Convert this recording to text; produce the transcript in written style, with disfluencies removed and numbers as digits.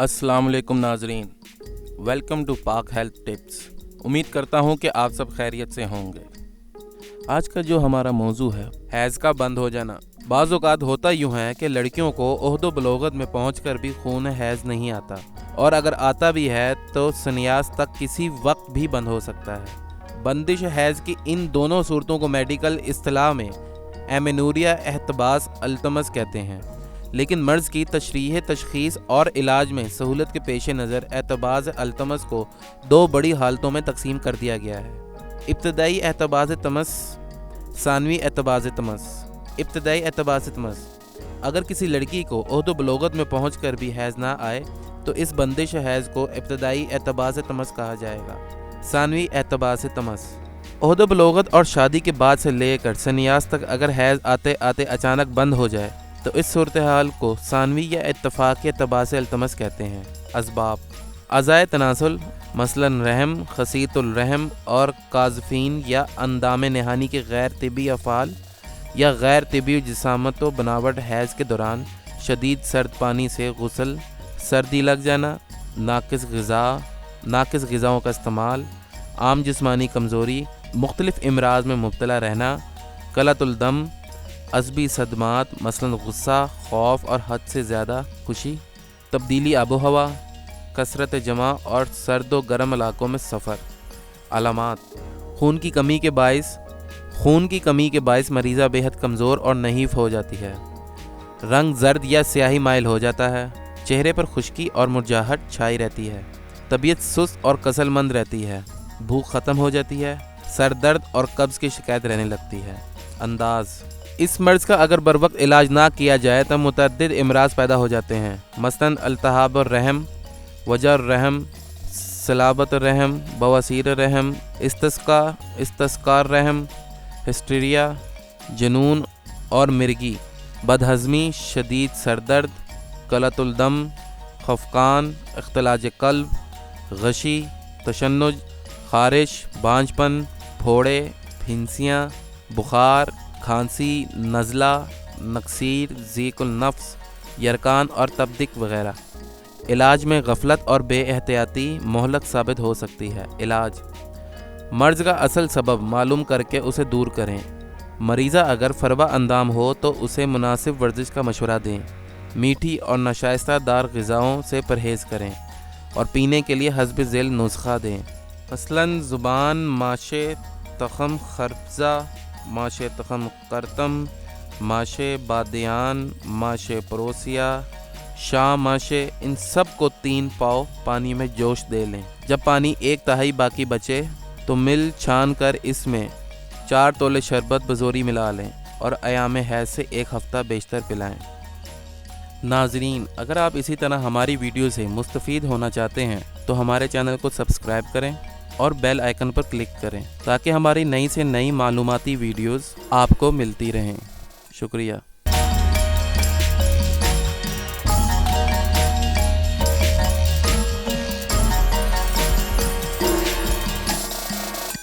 अस्सलाम वालेकुम नाजरीन, वेलकम टू पाक हेल्थ टिप्स। उम्मीद करता हूँ कि आप सब खैरियत से होंगे। आज का जो हमारा मौजू है, हैज़ का बंद हो जाना। बाज़ औक़ात होता यूँ है कि लड़कियों को ओहदो बलोगत में पहुँचकर भी खून हैज़ नहीं आता, और अगर आता भी है तो संन्यास तक किसी वक्त भी बंद हो सकता है। बंदिश हैज़ की इन दोनों सूरतों को मेडिकल इस्तिलाह में एमेनूरिया, एहतबास, अल्तमस कहते हैं, लेकिन मर्ज़ की तशरीह, तशख़ीस और इलाज में सहूलत के पेश नज़र एहतबास अल्तमस को दो बड़ी हालतों में तकसीम कर दिया गया है। इब्तदाई एहतबास तमस, सानवी एहतबास तमस। इब्तदाई एहतबास तमस: अगर किसी लड़की को ओहदो बलोगत में पहुँच कर भी हैज़ ना आए तो इस बंदिश हैज़ को इब्तदाई एहतबास तमस कहा जाएगा। सानवी एहतबास तमस: ओहदो बलोगत और शादी के बाद से लेकर संन्यास तक अगर हैज़ आते आते अचानक बंद हो जाए तो इस सूरत हाल को सानवी या इत्तफाक़ी एहतबास अल्तमस कहते हैं। असबाब: अज़ाए तनासुल मसलन रहम, खसीतुल रहम और काज़फीन या अंदाम नहानी के गैर तिबी अफ़ाल या गैर तिबी जिसामत व बनावट हैज़ के दौरान शदीद सर्द पानी से गुस्ल, सर्दी लग जाना, नाकिस ग़िज़ाओं का इस्तेमाल, आम जिस्मानी कमज़ोरी, मुख्तलिफ़ इमराज़ में मुब्तला रहना, क़लतुल दम, अज़बी सदमात मसलन गुस्सा, खौफ और हद से ज़्यादा खुशी, तब्दीली आबो हवा, कसरत जमा और सर्द व गर्म इलाकों में सफ़र। अलामात: खून की कमी के बाइस मरीज़ा बेहद कमज़ोर और नहीफ़ हो जाती है। रंग जर्द या स्याही माइल हो जाता है। चेहरे पर खुश्की और मुरझाहट छाई रहती है। तबीयत सुस्त और कसलमंद रहती है। भूख ख़त्म हो जाती है। सर दर्द और कब्ज़ की शिकायत रहने लगती है। अंदाज़: इस मर्ज़ का अगर बर वक्त इलाज ना किया जाए तो मुतअद्दिद इमराज़ पैदा हो जाते हैं, मसलन अल्तहाब रहम, वजर रहम, सलाबत रहम, बवासीर रहम, इस्तस्कार रहम, हिस्टीरिया, जुनून और मिर्गी, बदहज़मी, शदीद सरदर्द, क़लतुल दम, खफ़कान, इख्तिलाज क़ल्ब, गशी, तशन्नुज, ख़ारिश, बांझपन, फोड़े, फिंसियाँ, बुखार, खांसी, नज़ला, नक्सीर, ज़ीक़ुल नफ्स, यरकान और तबदिक वगैरह। इलाज में गफलत और बेएहतियाती मोहलक साबित हो सकती है। इलाज: मर्ज़ का असल सबब मालूम करके उसे दूर करें। मरीज़ा अगर फरवा अंदाम हो तो उसे मुनासिब वर्जिश का मशवरा दें। मीठी और नशाइस्ता दार ग़िज़ाओं से परहेज़ करें और पीने के लिए हस्ब ज़ेल नुस्खा दें, मसलन ज़ुबान माशे तख़म खरबज़ा, माशे तख़म करतम, माशे बादियान, माशे परोसिया, शाह माशे। इन सब को 3 पाव पानी में जोश दे लें। जब पानी 1/3 बाकी बचे तो मिल छान कर इसमें 4 तोले शरबत बज़ोरी मिला लें और अयाम हैज़ से 1 हफ़्ता बेशतर पिलाएं। नाज़रीन, अगर आप इसी तरह हमारी वीडियो से मुस्तफ़ीद होना चाहते हैं तो हमारे चैनल को सब्सक्राइब करें और बेल आइकन पर क्लिक करें ताकि हमारी नई से नई मालूमाती वीडियोज़ आपको मिलती रहें। शुक्रिया।